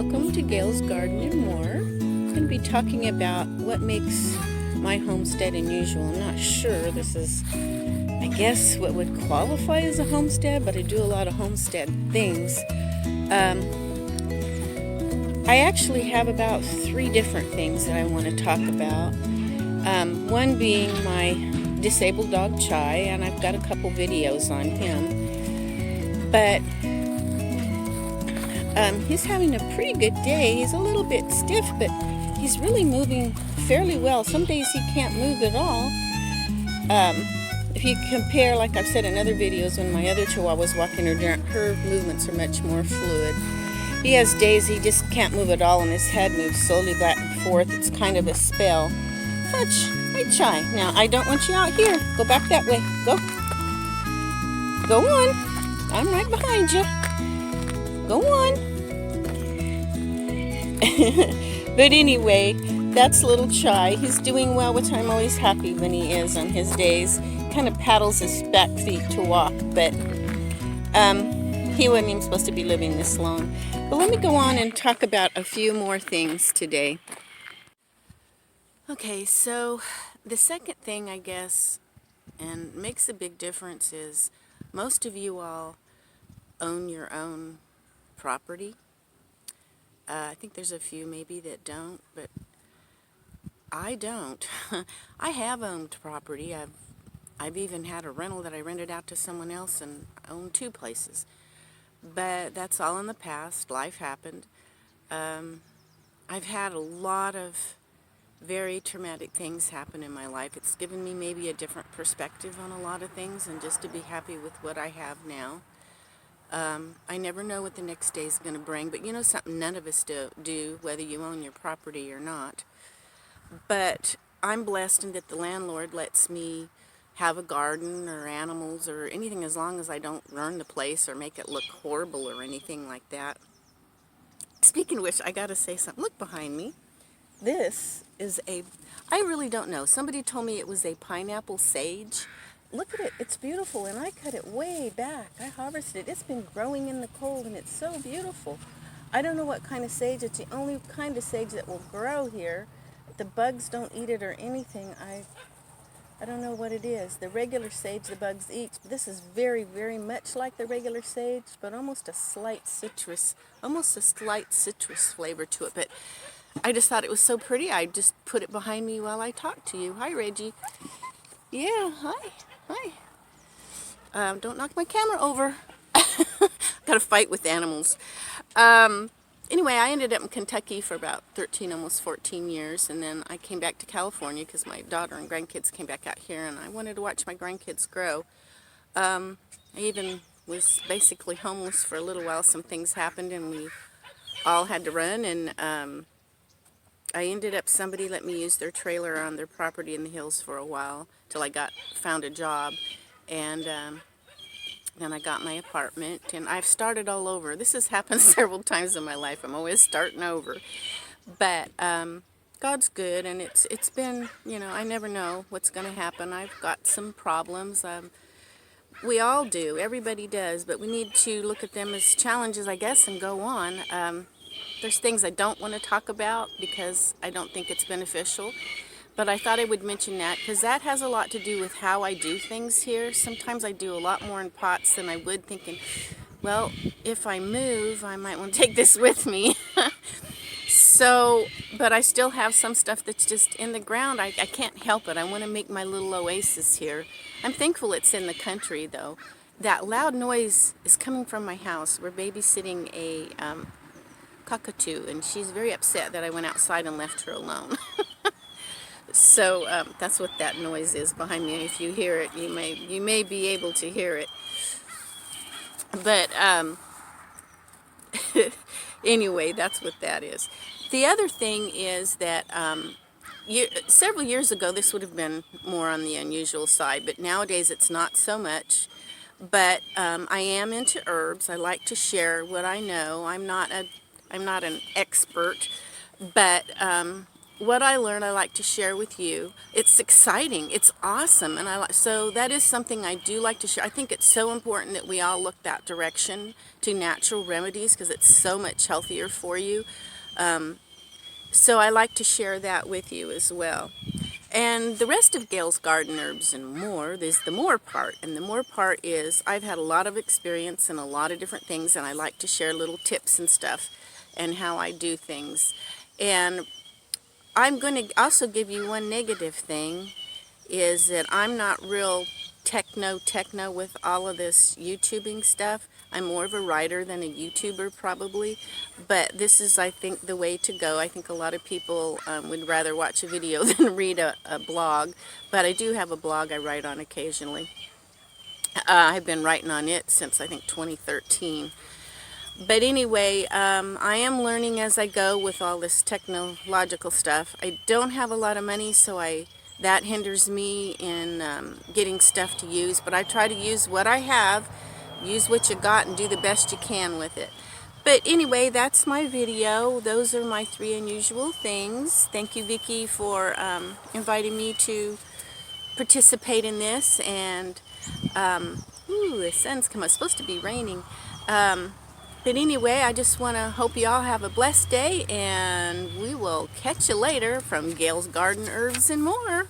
Welcome to Gail's Garden and More. I'm going to be talking about what makes my homestead unusual. I'm not sure this is, I guess, what would qualify as a homestead, but I do a lot of homestead things. I actually have about 3 different things that I want to talk about. One being my disabled dog Chai, and I've got a couple videos on him. But he's having a pretty good day. He's a little bit stiff, but he's really moving fairly well. Some days he can't move at all. If you compare, like I've said in other videos, when my other Chihuahua's walking her movements are much more fluid. He has days he just can't move at all, and his head moves slowly back and forth. It's kind of a spell. Touch. Hi, Chai. Now, I don't want you out here. Go back that way. Go. Go on. I'm right behind you. Go on. But anyway, that's little Chai. He's doing well, which I'm always happy when he is on his days. Kind of paddles his back feet to walk, but he wasn't even supposed to be living this long. But let me go on and talk about a few more things today. Okay, so the second thing, I guess, and makes a big difference is most of you all own your own property. I think there's a few maybe that don't, but I don't. I have owned property. I've even had a rental that I rented out to someone else and owned 2 places. But that's all in the past. Life happened. I've had a lot of very traumatic things happen in my life. It's given me maybe a different perspective on a lot of things, and just to be happy with what I have now. I never know what the next day is going to bring, but you know something none of us do, whether you own your property or not. But I'm blessed in that the landlord lets me have a garden or animals or anything, as long as I don't ruin the place or make it look horrible or anything like that. Speaking of which, I gotta say something. Look behind me. This is I really don't know. Somebody told me it was a pineapple sage. Look at it. It's beautiful, and I cut it way back. I harvested it. It's been growing in the cold, and it's so beautiful. I don't know what kind of sage. It's the only kind of sage that will grow here. The bugs don't eat it or anything. I don't know what it is. The regular sage the bugs eat. This is very, very much like the regular sage, but almost a slight citrus flavor to it. But I just thought it was so pretty. I just put it behind me while I talked to you. Hi, Reggie. Yeah, hi. Don't knock my camera over. Got a fight with animals. Anyway, I ended up in Kentucky for about 13, almost 14 years, and then I came back to California because my daughter and grandkids came back out here, and I wanted to watch my grandkids grow. I even was basically homeless for a little while. Some things happened, and we all had to run, and I ended up, somebody let me use their trailer on their property in the hills for a while till I found a job, and then I got my apartment, and I've started all over. This has happened several times in my life. I'm always starting over, but God's good, and it's been, you know, I never know what's going to happen. I've got some problems. We all do. Everybody does, but we need to look at them as challenges, I guess, and go on. There's things I don't want to talk about because I don't think it's beneficial, but I thought I would mention that because that has a lot to do with how I do things here. Sometimes I do a lot more in pots than I would, thinking, well, if I move, I might want to take this with me. So, but I still have some stuff that's just in the ground. I can't help it. I want to make my little oasis here. I'm thankful it's in the country, though. That loud noise is coming from my house. We're babysitting a cockatoo, and she's very upset that I went outside and left her alone. So that's what that noise is behind me. If you hear it, you may be able to hear it. But anyway, that's what that is. The other thing is that several years ago, this would have been more on the unusual side, but nowadays it's not so much. But I am into herbs. I like to share what I know. I'm not an expert, but what I learned, I like to share with you. It's exciting. It's awesome. And so that is something I do like to share. I think it's so important that we all look that direction to natural remedies because it's so much healthier for you. So I like to share that with you as well. And the rest of Gail's Garden Herbs and More, there's the more part. And the more part is I've had a lot of experience in a lot of different things, and I like to share little tips and stuff and how I do things. And I'm going to also give you one negative thing, is that I'm not real techno with all of this YouTubing stuff. I'm more of a writer than a YouTuber probably, but this is, I think, the way to go. I think a lot of people would rather watch a video than read a blog, but I do have a blog I write on occasionally. I've been writing on it since I think 2013. But anyway, I am learning as I go with all this technological stuff. I don't have a lot of money, so that hinders me in getting stuff to use. But I try to use what I have, use what you got, and do the best you can with it. But anyway, that's my video. Those are my 3 unusual things. Thank you, Vicki, for inviting me to participate in this. And, ooh, the sun's come up. It's supposed to be raining. But anyway, I just want to hope you all have a blessed day, and we will catch you later from Gail's Garden Herbs and More.